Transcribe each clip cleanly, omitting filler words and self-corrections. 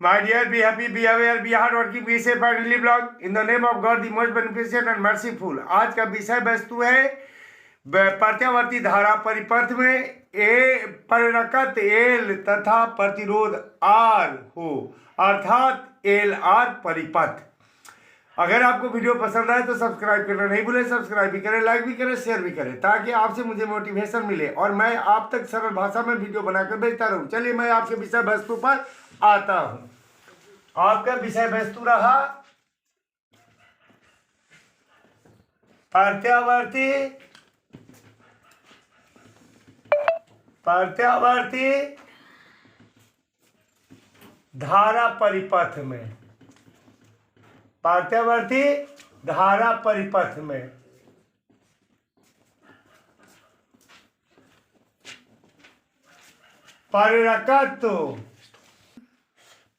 My dear, be happy, be aware, be hardworking, be safe and live long. In the name of God, the most beneficent and merciful. आज का विषय वस्तु है प्रत्यावर्ती धारा परिपथ में परिरकत एल तथा प्रतिरोध आर हो, अर्थात एल आर परिपथ। अगर आपको वीडियो पसंद आए तो सब्सक्राइब करना नहीं भूलें, सब्सक्राइब भी करें, लाइक भी करें, शेयर भी करें, ताकि आपसे मुझे मोटिवेशन मिले और मैं आप तक सरल भाषा में वीडियो बनाकर भेजता रहूं। चलिए मैं आपके विषय वस्तु पर आता हूं। आपका विषय वस्तु रहा प्रत्यावर्ती धारा परिपथ में, प्रत्यावर्ती धारा परिपथ में परिरकत्व,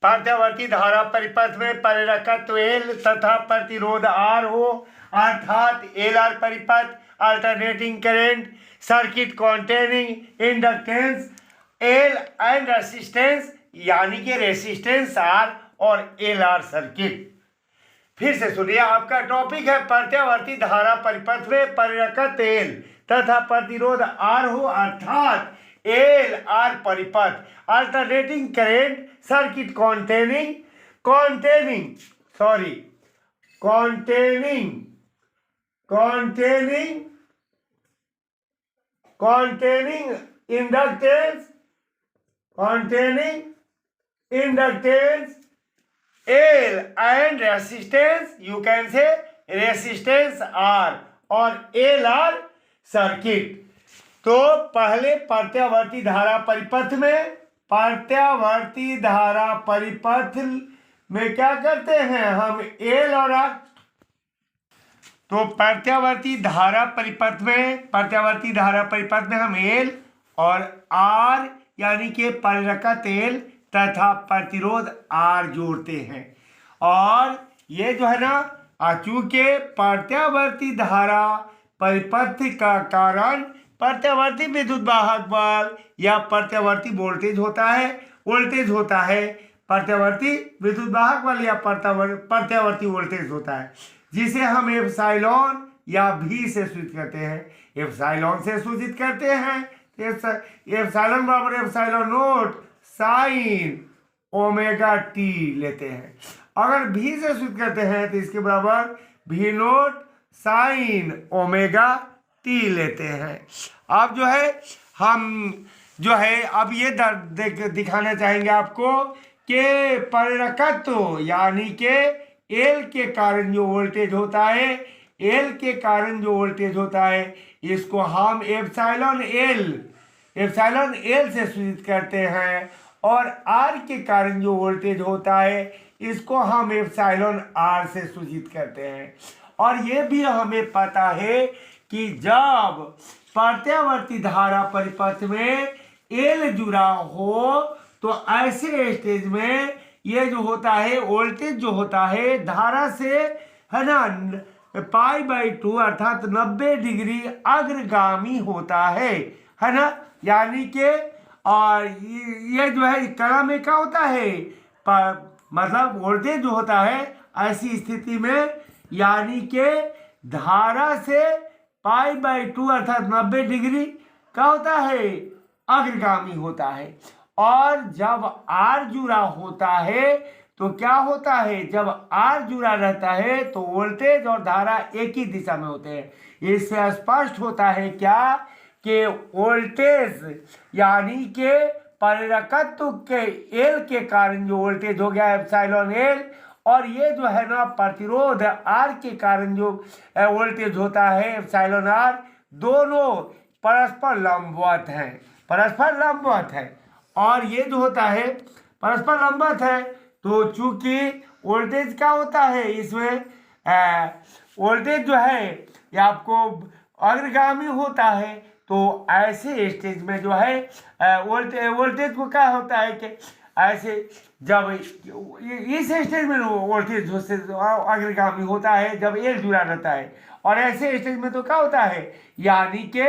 प्रत्यावर्ती धारा परिपथ में परिरकत्व एल तथा प्रतिरोध आर हो, अर्थात एल आर परिपथ alternating current circuit containing inductance L and resistance, यानी कि रेसिस्टेंस आर और एल आर सर्किट। फिर से सुनिए, आपका टॉपिक है प्रत्यावर्ती धारा परिपथ में परिरकत्व एल तथा प्रतिरोध आर हो, अर्थात एल आर परिपथ alternating current circuit containing inductance L and resistance, you can say resistance R और L R सर्किट। तो पहले प्रत्यावर्ती धारा परिपथ में क्या करते हैं हम, एल और आर। तो प्रत्यावर्ती धारा परिपथ में हम एल और आर यानी कि परिरकत एल तथा प्रतिरोध आर जोड़ते हैं। और ये जो है ना, चूंकि प्रत्यावर्ती धारा परिपथ का कारण प्रत्यावर्ती विद्युत वाहक बल या प्रत्यावर्ती वोल्टेज होता है, प्रत्यावर्ती विद्युत वाहक बल या प्रत्यावर्ती वोल्टेज होता है, जिसे हम एप्सिलॉन या भी से सूचित करते हैं। एप्सिलॉन से सूचित करते हैं, एप्सिलॉन बराबर epsilon note sine omega T लेते हैं। अगर भी से सूचित करते हैं तो इसके बराबर भी नोट साइन ओमेगा टी लेते हैं। अब जो है हम जो है अब ये दिखाना चाहेंगे आपको कि परिरकत्व यानी कि एल के कारण जो वोल्टेज होता है, इसको हम एप्सिलॉन एल से सूचित करते हैं, और आर के कारण जो वोल्टेज होता है इसको हम एप्सिलॉन आर से सूचित करते हैं। और ये भी हमें पता है कि जब प्रत्यावर्ती धारा परिपथ में एल जुड़ा हो तो ऐसे स्टेज में ये जो होता है वोल्टेज जो होता है धारा से है ना π/2 अर्थात 90 डिग्री अग्रगामी होता है ना, यानी कि और ये जो है कणा में क्या होता है, मतलब वोल्टेज जो होता है ऐसी स्थिति में यानी कि धारा से π/2 अर्थात 90 डिग्री क्या होता है, अग्रगामी होता है। और जब आर जुड़ा होता है तो क्या होता है, जब आर जुड़ा रहता है तो वोल्टेज और धारा एक ही दिशा में होते हैं। इससे स्पष्ट होता है क्या कि वोल्टेज यानी कि परिरकत्व के एल के कारण जो वोल्टेज हो गया एप्सिलॉन एल, और ये जो है ना प्रतिरोध आर के कारण जो वोल्टेज होता है एप्सिलॉन आर, दोनों परस्पर लंबवत है। और ये जो होता है परस्पर लंबवत है, तो चूंकि वोल्टेज क्या होता है इसमें वोल्टेज जो है ये आपको अग्रगामी होता है, तो ऐसे स्टेज में जो है वोल्टेज को क्या होता है कि ऐसे जब इस स्टेज में वोल्टेज अग्रगामी होता है जब एल जुड़ा रहता है, और ऐसे स्टेज में तो क्या होता है यानी कि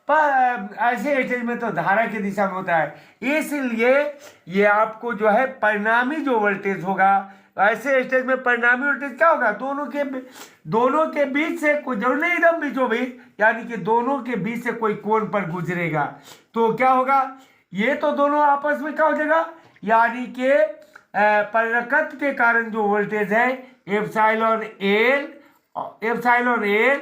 पर ऐसे स्टेज में तो धारा की दिशा में होता है। इसलिए ये आपको जो है परिणामी जो वोल्टेज होगा, ऐसे स्टेज में परिणामी वोल्टेज क्या होगा, दोनों के बीच से कोई जरूर नहीं एकदम बीचों बीच, यानी कि दोनों के बीच से कोई कोण पर गुजरेगा। तो क्या होगा, ये तो दोनों आपस में क्या हो जाएगा, यानी कि परिरकत्व के कारण जो वोल्टेज है एप्सिलॉन एल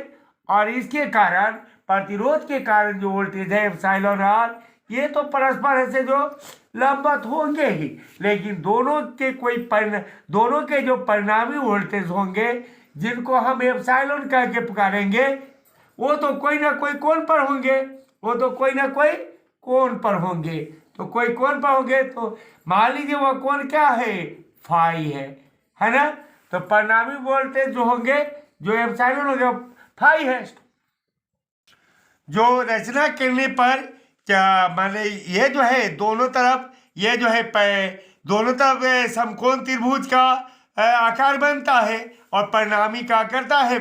और इसके कारण प्रतिरोध के कारण जो वोल्टेज है एप्सिलॉन आर, ये तो परस्पर ऐसे जो लंबवत होंगे ही, लेकिन दोनों के जो परिणामी वोल्टेज होंगे जिनको हम एप्सिलॉन कह के पुकारेंगे, वो तो कोई ना कोई कोण पर होंगे, तो कोई कोण पर होंगे। तो मान लीजिए वो कोण क्या है, फाई है ना। तो परिणामी वोल्टेज जो होंगे, जो एप्सिलॉन होंगे, फाई है। जो रचना करने पर क्या माने, ये जो है दोनों तरफ, ये जो है दोनों तरफ समकोण त्रिभुज का आकार बनता है, और परिणामी क्या करता है,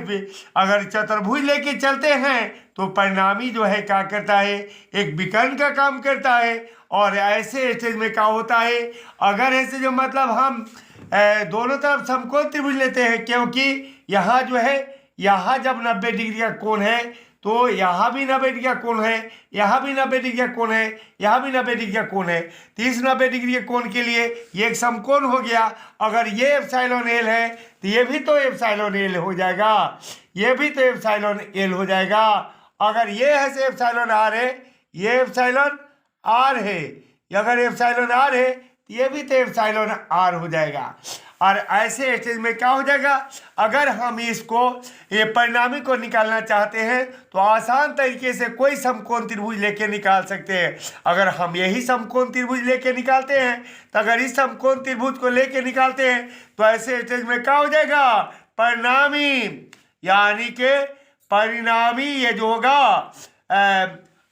अगर चतुर्भुज लेके चलते हैं तो परिणामी जो है क्या करता है, एक विकर्ण का काम करता है। और ऐसे स्टेज में क्या होता है, अगर ऐसे जो मतलब हम दोनों तरफ समकोण त्रिभुज लेते हैं, क्योंकि यहाँ जो है, यहाँ जब 90 डिग्री का कोण है तो यहाँ भी 90 डिग्री का कोण है, यहाँ भी 90 डिग्री का कोण है, यहाँ भी 90 डिग्री का कोण है। 90 डिग्री के कोण के लिए ये एक समकोण हो गया। अगर ये एप्सिलॉन एल है तो ये भी तो एप्सिलॉन एल हो जाएगा, ये भी तो एप्सिलॉन एल हो जाएगा। अगर ये है से एप्सिलॉन आर है, ये एप्सिलॉन आर है, अगर एप्सिलॉन आर है तो ये भी तो एप्सिलॉन आर हो जाएगा। और ऐसे स्टेज में क्या हो जाएगा, अगर हम ये परिणामी को निकालना चाहते हैं तो आसान तरीके से कोई समकोण त्रिभुज लेके निकाल सकते हैं। अगर हम यही समकोण त्रिभुज लेके निकालते हैं, तो अगर इस समकोण त्रिभुज को लेके निकालते हैं तो ऐसे स्टेज में क्या हो जाएगा, परिणामी, यानी कि परिणामी ये जो होगा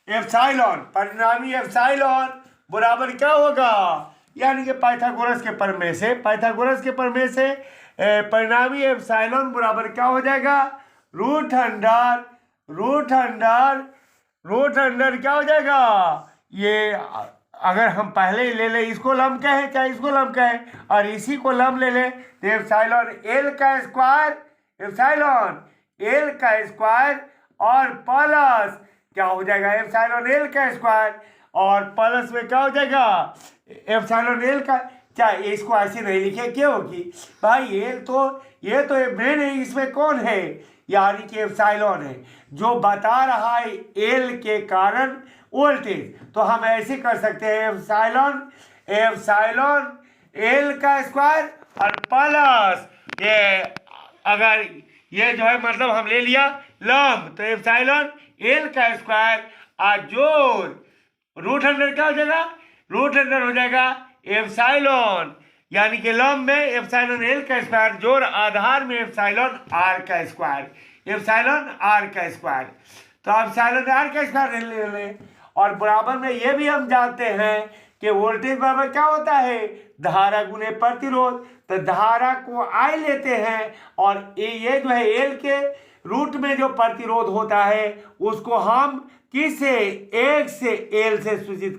एप्सिलॉन, परिणामी एप्सिलॉन बराबर क्या होगा, यानी कि पाइथागोरस के प्रमेय से परिणामी एप्सिलॉन बराबर क्या हो जाएगा, रूट अंडर क्या हो जाएगा, ये अगर हम पहले ही ले लें, इसको लंब कहें चाहे इसको लंब कहें, और इसी को लंब ले लें तो एप्सिलॉन एल का स्क्वायर और प्लस क्या हो जाएगा, एप्सिलॉन एल का स्क्वायर और प्लस में क्या हो जाएगा, एप्सिलॉन एल का। क्या इसको ऐसे नहीं लिखे, क्योंकि भाई एल तो ये तो मेन है, इसमें कौन है, यानी कि एप्सिलॉन है जो बता रहा है एल के कारण वोल्टेज। तो हम ऐसे कर सकते हैं एप्सिलॉन एल का स्क्वायर और प्लस ये, अगर ये जो है मतलब हम ले लिया लंब, तो एप्सिलॉन एल का स्क्वायर और जोड़ रूट अंडर क्या हो जाएगा, रूट अंडर हो जाएगा एप्सिलॉन, यानी कि लंब में एप्सिलॉन एल का स्क्वायर जोड़ आधार में एप्सिलॉन आर का स्क्वायर, तो एप्सिलॉन आर का स्क्वायर ले लें। और बराबर में ये भी हम जानते हैं कि वोल्टेज बराबर क्या होता है, धारा गुने प्रतिरोध। तो धारा को आई लेते हैं और ये जो है एल के रूट में जो प्रतिरोध होता है उसको हम किससे, एक से एल से सूचित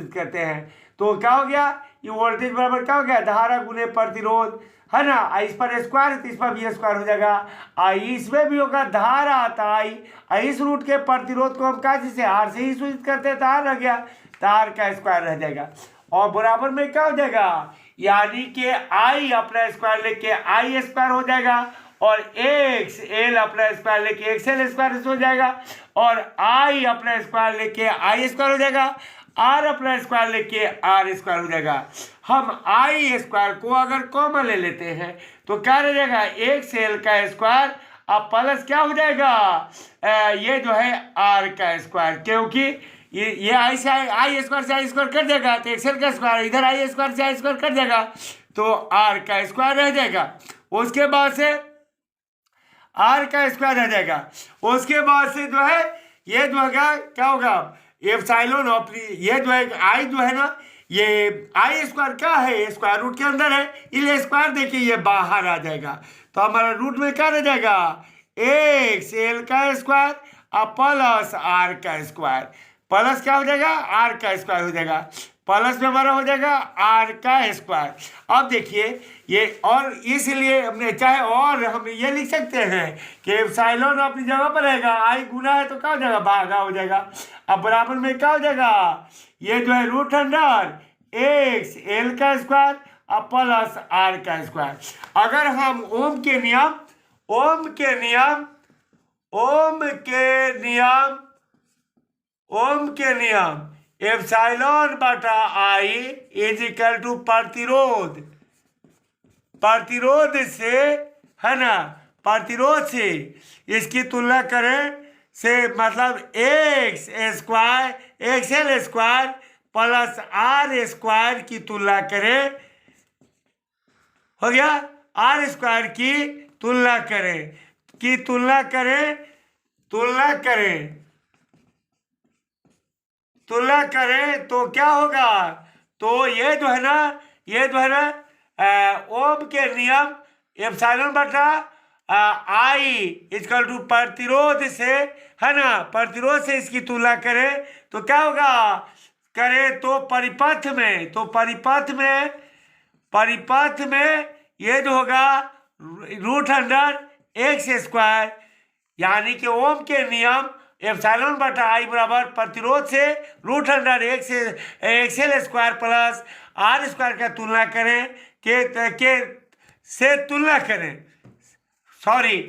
करते हैं, तो क्या हो गया, ये वोल्टेज बराबर क्या हो गया, धारा गुने प्रतिरोध, है ना। इस पर स्क्वायर है तो इस पर भी स्क्वायर हो जाएगा, इसमें भी होगा धारा, आता इस रूट के प्रतिरोध को हम क्या से आर से ही सूचित करते हैं, तो आर रह गया, तो आर का स्क्वायर रह जाएगा। और बराबर में क्या हो जाएगा, यानी कि आई अपना स्क्वायर लेके आई स्क्वायर हो जाएगा, और एक्स एल अपना स्क्वायर लेके एक्स एल स्क्वायर हो जाएगा, और आई अपना स्क्वायर लेके आई स्क्वायर हो जाएगा, आर अपना स्क्वायर लेके आर स्क्वायर हो जाएगा। हम आई स्क्वायर को अगर कॉमन ले लेते हैं तो क्या रह जाएगा, एक्स एल का स्क्वायर अब प्लस क्या हो जाएगा, ये जो है आर का स्क्वायर, क्योंकि ये आई से आई स्क्वायर से आई स्क्वायर कट जाएगा, तो एक्स एल का स्क्वायर इधर आई स्क्वायर से आई स्क्वायर कट जाएगा, तो आर का स्क्वायर रह जाएगा। उसके बाद से आर का स्क्वायर रह जाएगा, उसके बाद से जो है ये जो होगा क्या होगा, एप्सिलॉन ऑफ ये जो है आई जो है ना, ये आई स्क्वायर क्या है, स्क्वायर रूट के अंदर है, इसलिए स्क्वायर देखिए ये बाहर आ जाएगा, तो हमारा रूट में क्या रह जाएगा, एक्स एल का स्क्वायर प्लस आर का स्क्वायर, प्लस क्या हो जाएगा, आर का स्क्वायर हो जाएगा, प्लस में हमारा हो जाएगा आर का स्क्वायर। अब देखिए ये, और इसलिए हमने चाहे, और हम ये लिख सकते हैं कि एप्सिलॉन अपनी जगह पर रहेगा, आई गुना है तो क्या हो जाएगा, भागा हो जाएगा। अब बराबर में क्या हो जाएगा, ये जो है रूट अंडर एक्स एल का स्क्वायर अब प्लस आर का स्क्वायर। अगर हम ओम के नियम ओम के नियम एप्सिलॉन बटा आई इज इक्वल टू प्रतिरोध से, है ना, प्रतिरोध से इसकी तुलना करें से, मतलब X square XL square plus R square की तुलना करें, हो गया, आर स्क्वायर की तुलना करें तो क्या होगा, तो ये जो है ना ओम के नियम एप्सिलॉन बटा आई इक्वल टू प्रतिरोध से, है ना, प्रतिरोध से इसकी तुलना करें तो क्या होगा, करें तो परिपथ में ये जो होगा रूट अंडर एक्स स्क्वायर, यानी कि ओम के नियम एप्सिलॉन बटा आई बराबर प्रतिरोध से root under XL square plus R square का तुलना करें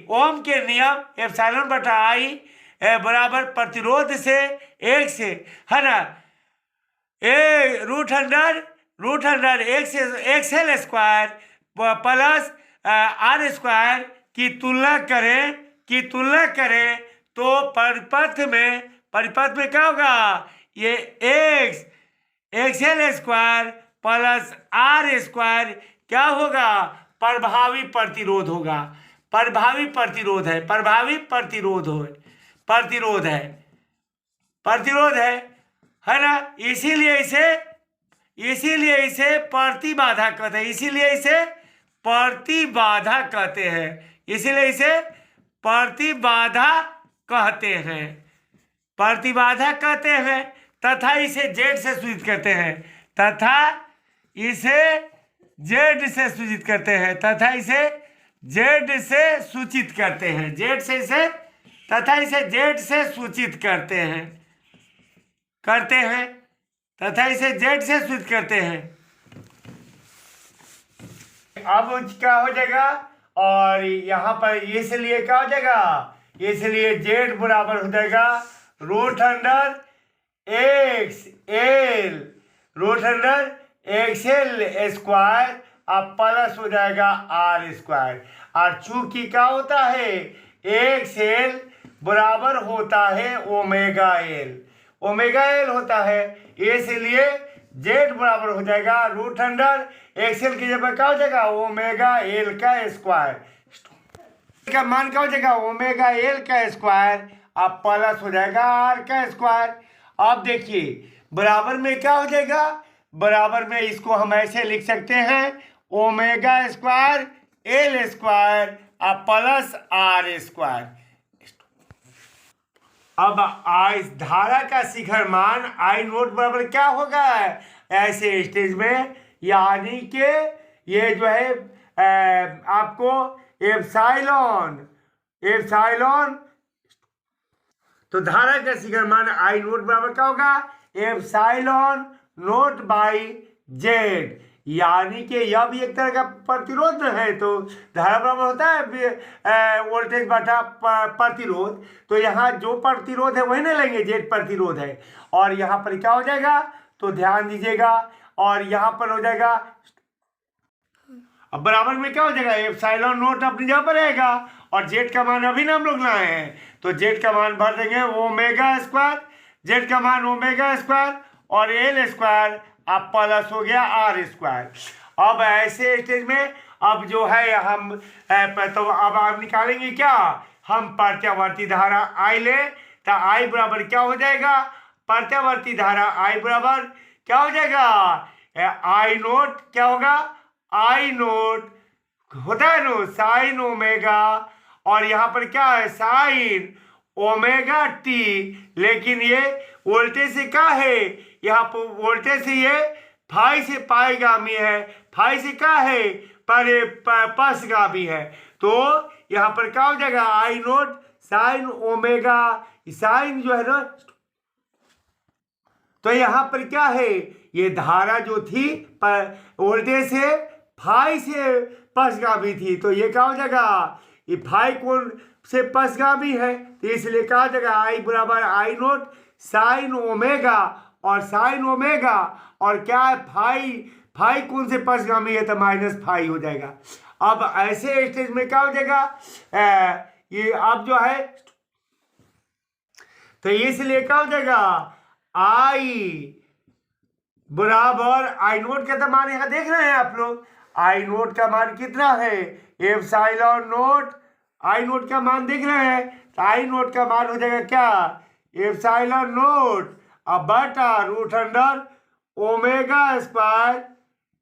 ओम के नियम एप्सिलॉन बटा आई बराबर प्रतिरोध से एक्स, है ना, root under XL square plus R square की तुलना करें तो परिपथ में क्या होगा, ये XL square plus R square क्या होगा, प्रभावी प्रतिरोध होगा, प्रतिरोध है ना, इसीलिए इसे प्रतिबाधा कहते हैं, तथा इसे जेड से सूचित करते हैं, अब क्या हो जाएगा, और यहाँ पर इसलिए क्या हो जाएगा, इसलिए जेड बराबर हो जाएगा रूट अंडर एक्सएल स्क्वायर अब प्लस हो जाएगा आर स्क्वायर, और चूंकि क्या होता है, एक्सएल बराबर होता है ओमेगा एल होता है, इसलिए जेड बराबर हो जाएगा रूट अंडर एक्सएल की जगह क्या हो जाएगा, ओमेगा एल का स्क्वायर का मान क्या हो जाएगा, ओमेगा एल का स्क्वायर अब प्लस हो जाएगा आर का स्क्वायर। अब देखिए बराबर में क्या हो जाएगा, बराबर में इसको हम ऐसे लिख सकते हैं, ओमेगा स्क्वायर एल स्क्वायर अब प्लस आर स्क्वायर। अब आई धारा का शिखर मान आई नोट बराबर क्या होगा ऐसे स्टेज में, यानी कि ये जो है आपको एप्सिलॉन, तो धारा का शिखर मान आई नोट बराबर क्या होगा, एप्सिलॉन नोट बाई जेड, यानी कि यह भी एक तरह का प्रतिरोध है, तो धारा बराबर होता है वोल्टेज बटा प्रतिरोध, तो यहाँ जो प्रतिरोध है वही ना लेंगे, जेड प्रतिरोध है, और यहाँ पर क्या हो जाएगा, तो ध्यान दीजिएगा, और यहाँ पर हो जाएगा, अब बराबर में क्या हो जाएगा, एप्सिलॉन नोट अपनी जगह पर रहेगा, और जेड का मान अभी ना हम लोग लाए हैं, तो जेड का मान भर देंगे ओमेगा स्क्वायर, जेड का मान ओमेगा स्क्वायर और एल स्क्वायर अब प्लस हो गया आर स्क्वायर। अब ऐसे स्टेज में अब जो है हम तो अब आप निकालेंगे क्या, हम प्रत्यावर्ती धारा आई ले, तो आई बराबर क्या हो जाएगा, प्रत्यावर्ती धारा आई बराबर क्या हो जाएगा, आई नोट क्या होगा, आई नोट होता है नो साइन ओमेगा, और यहाँ पर क्या है साइन ओमेगा टी, लेकिन ये वोल्टेज से क्या है, यहाँ पर वोल्टेज से ये फाई से पाईगामी है, फाई से क्या है पसगामी है। तो यहाँ पर क्या हो जाएगा आई नोट साइन ओमेगा, साइन जो है ना, तो यहाँ पर क्या है ये धारा जो थी वोल्टेज से फाई से पसगामी थी, तो ये क्या हो जाएगा ये फाई कोण से पसगामी है, तो इसलिए क्या हो जाएगा आई बराबर आई नोट साइन ओमेगा, और साइन ओमेगा और क्या है फाई, फाई कोण से पसगामी है तो माइनस फाई हो जाएगा। अब ऐसे स्टेज में क्या हो जाएगा ये अब जो है, तो इसलिए क्या हो जाएगा आई बराबर आई नोट का मान यहां देख रहे हैं आप लोग, आई नोट का मान कितना है एप्सिलॉन नोट, आई नोट का मान देख रहे हैं, तो आई नोट का मान हो जाएगा क्या एप्सिलॉन नोट अब बटा root under omega square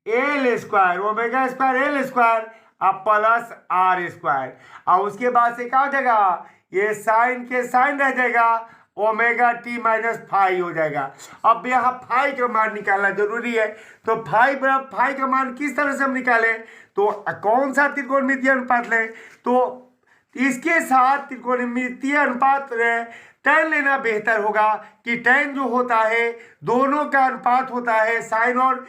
L square, omega square L square अब प्लस आर स्क्वायर, और उसके बाद से क्या हो जाएगा ये साइन के साइन रह जाएगा, ओमेगा टी माइनस फाई हो जाएगा। अब यहाँ फाई का मान निकालना जरूरी है, तो फाई बराबर फाई का मान किस तरह से हम निकालें, तो कौन सा त्रिकोणमितीय अनुपात लें, तो इसके साथ त्रिकोणमितीय अनुपात tan लेना बेहतर होगा कि tan जो होता है दोनों का अनुपात होता है, साइन और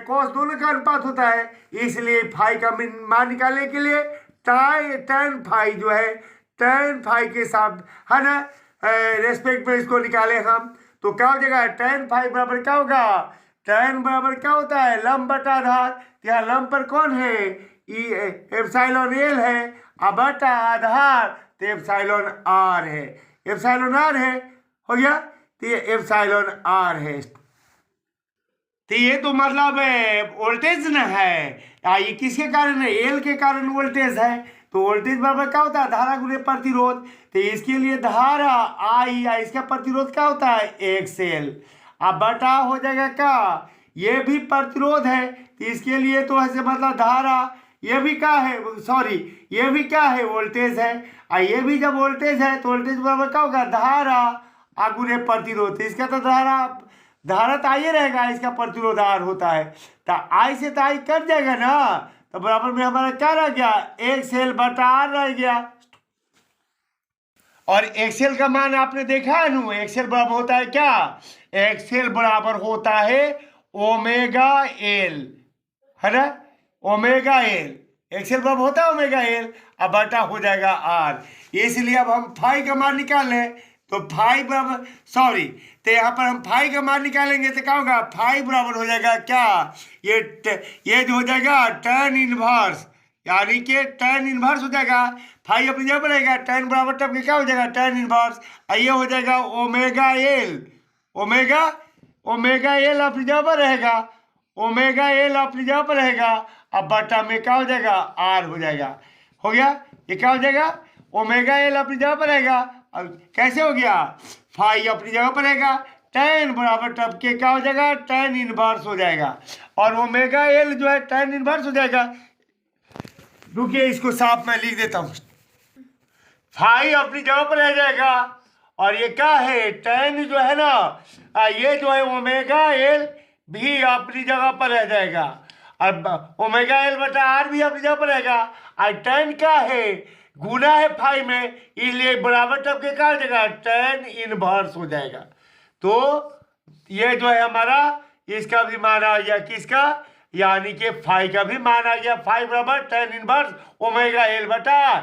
कॉस दोनों का अनुपात होता है, इसलिए फाई का मान निकालने के लिए tan फाई जो है tan फाई के साथ है ना रेस्पेक्ट में इसको निकाले हम, तो क्या हो जाएगा tan फाई बराबर क्या होगा, tan बराबर क्या होता है लंब बटा आधार, यहाँ लंब पर कौन है एप्सिलॉन एल है, अब बटा आधार तो एप्सिलॉन आर है, एप्सिलॉन आर है हो गया, तो ये एप्सिलॉन आर है, तो ये तो मतलब वोल्टेज न है, ये किसके कारण है एल के कारण वोल्टेज है, तो वोल्टेज बराबर क्या होता है धारा गुणे प्रतिरोध, तो इसके लिए धारा आई या इसका प्रतिरोध क्या होता है एक्स एल, अब बटा हो जाएगा क्या ये भी प्रतिरोध है, तो इसके लिए तो ऐसे मतलब धारा ये भी क्या है सॉरी ये भी क्या है वोल्टेज है, और ये भी जब वोल्टेज है तो वोल्टेज बराबर क्या होगा धारा गुणे प्रतिरोध, इसका तो धारा तो आई रहेगा, इसका प्रतिरोध आर होता है, तो आई से तो आई कट जाएगा ना, तो बराबर में हमारा क्या रह गया एक्स एल बटा आर रह गया, और एक्सएल का मान आपने देखा है ना एक्सएल बराबर होता है क्या एक्सएल बराबर होता है ओमेगा एल है ना, ओमेगा एल एक्सएल बराबर होता है ओमेगा एल, अब बटा हो जाएगा आर, इसलिए अब हम फाई का मान निकाल लें, तो फाई बराबर सॉरी तो यहाँ पर हम फाई का मान निकालेंगे तो क्या होगा फाई बराबर हो जाएगा क्या ये जो हो जाएगा tan इनवर्स, यानी कि tan इनवर्स हो जाएगा, फाई अपनी जगह पर रहेगा, tan बराबर तब क्या हो जाएगा tan इनवर्स, ये हो जाएगा ओमेगा एल, ओमेगा एल अपनी जगह पर रहेगा, ओमेगा एल अपनी जगह पर रहेगा, अब बटा में क्या हो जाएगा आर हो जाएगा, हो गया ये क्या हो जाएगा ओमेगा एल अपनी जगह पर रहेगा, अब कैसे हो गया फाई अपनी जगह पर रहेगा, tan बराबर तब के क्या हो जाएगा tan इनवर्स हो जाएगा, और ओमेगा एल जो है tan इनवर्स हो जाएगा, रुकिए इसको साफ मैं लिख देता हूँ, फाई अपनी जगह पर रह जाएगा, और ये क्या है tan जो है ना ये जो है ओमेगा एल भी अपनी जगह पर रह जाएगा, और ओमेगा एल बटा आर भी अपनी जगह पर रहेगा, और tan क्या है गुना है फाई में, इसलिए बराबर तब के क्या हो जाएगा tan इनवर्स हो जाएगा, तो ये जो है हमारा इसका भी मान आ गया किसका यानी कि फाई का भी मान आ गया, फाई बराबर tan इनवर्स ओमेगा एल बटा